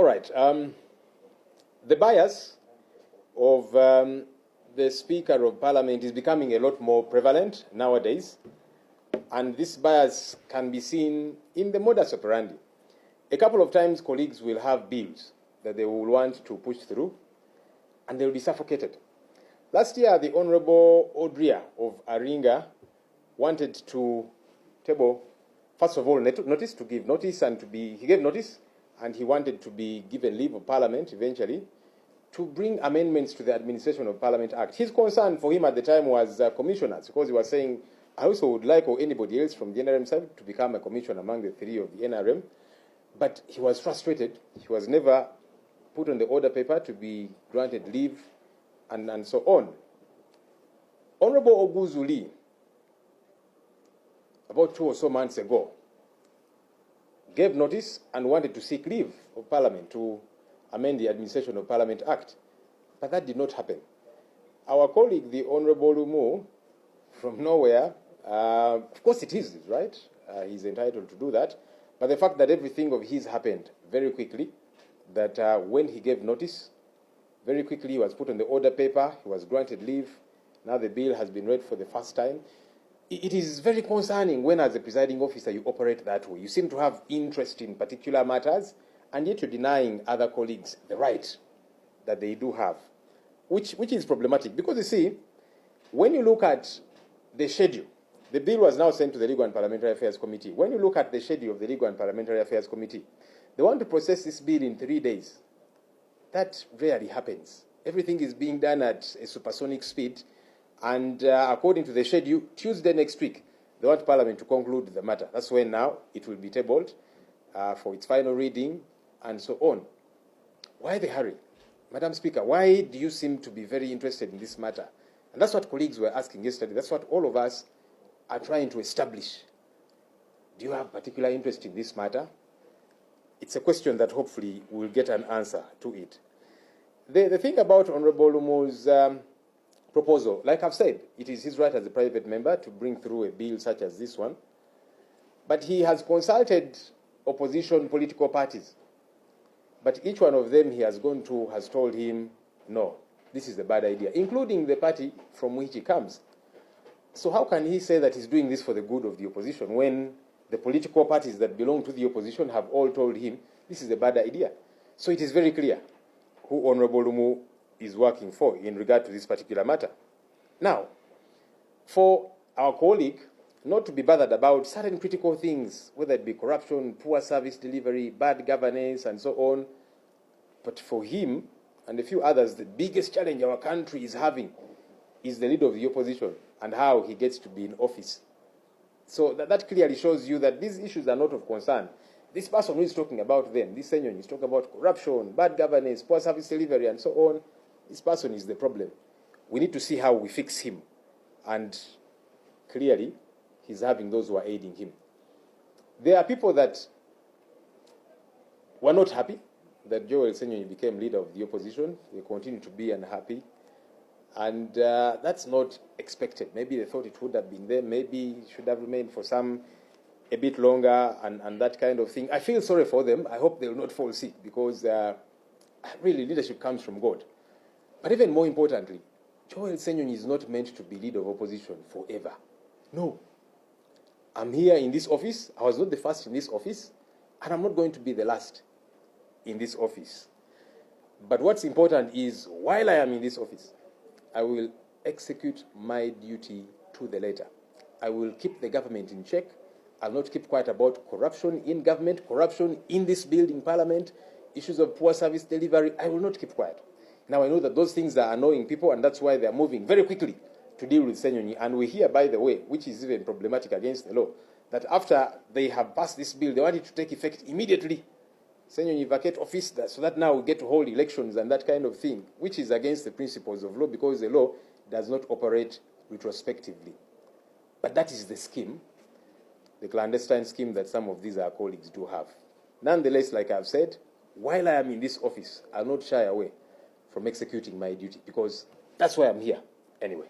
All right. The bias of the Speaker of Parliament is becoming a lot more prevalent nowadays, and this bias can be seen in the modus operandi. A couple of times colleagues will have bills that they will want to push through, and they will be suffocated. Last year, the Honourable Odria of Aringa wanted to table, first of all, notice, to give notice, and he gave notice, and he wanted to be given leave of Parliament eventually to bring amendments to the Administration of Parliament Act. His concern for him at the time was commissioners, because he was saying, I also would like, or anybody else from the NRM side, to become a commissioner among the three of the NRM. But he was frustrated. He was never put on the order paper to be granted leave, and so on. Honourable Oguzuli, about 2 or so months ago, gave notice and wanted to seek leave of Parliament to amend the Administration of Parliament Act. But that did not happen. Our colleague, the Honourable Lumu, from nowhere, of course it is, right? He's entitled to do that. But the fact that everything of his happened very quickly, that when he gave notice, very quickly he was put on the order paper, he was granted leave, now the bill has been read for the first time. It is very concerning when, as a presiding officer, you operate that way. You seem to have interest in particular matters, and yet you're denying other colleagues the right that they do have, which is problematic. Because you see, when you look at the schedule, the bill was now sent to the Legal and Parliamentary Affairs Committee. When you look at the schedule of the Legal and Parliamentary Affairs Committee, they want to process this bill in 3 days. That rarely happens. Everything is being done at a supersonic speed, and according to the schedule, Tuesday next week, they want Parliament to conclude the matter. That's when now it will be tabled for its final reading, and so on. Why the hurry? Madam Speaker, why do you seem to be very interested in this matter? And that's what colleagues were asking yesterday. That's what all of us are trying to establish. Do you have particular interest in this matter? It's a question that hopefully we'll get an answer to it. The thing about Honourable Lumu's proposal, like I've said, it is his right as a private member to bring through a bill such as this one. But he has consulted opposition political parties. But each one of them he has gone to has told him, no, this is a bad idea, including the party from which he comes. So how can he say that he's doing this for the good of the opposition when the political parties that belong to the opposition have all told him this is a bad idea? So it is very clear who Honourable Lumu is working for in regard to this particular matter. Now, for our colleague not to be bothered about certain critical things, whether it be corruption, poor service delivery, bad governance, and so on, but for him and a few others, the biggest challenge our country is having is the leader of the opposition and how he gets to be in office. So that clearly shows you that these issues are not of concern. This person who is talking about them, this senior is talking about corruption, bad governance, poor service delivery, and so on. This person is the problem. We need to see how we fix him. And clearly, he's having those who are aiding him. There are people that were not happy that Joel Senyonyi became leader of the opposition. They continue to be unhappy. And that's not expected. Maybe they thought it would have been there. Maybe it should have remained for a bit longer and that kind of thing. I feel sorry for them. I hope they will not fall sick because really leadership comes from God. But even more importantly, Joel Senyonyi is not meant to be leader of opposition forever. No. I'm here in this office. I was not the first in this office, and I'm not going to be the last in this office. But what's important is, while I am in this office, I will execute my duty to the letter. I will keep the government in check. I'll not keep quiet about corruption in government, corruption in this building, Parliament, issues of poor service delivery. I will not keep quiet. Now, I know that those things are annoying people, and that's why they're moving very quickly to deal with Senyonyi. And we hear, by the way, which is even problematic against the law, that after they have passed this bill, they want it to take effect immediately. Senyonyi vacate office, so that now we get to hold elections and that kind of thing, which is against the principles of law because the law does not operate retrospectively. But that is the scheme, the clandestine scheme that some of these our colleagues do have. Nonetheless, like I've said, while I am in this office, I'll not shy away from executing my duty because that's why I'm here anyway.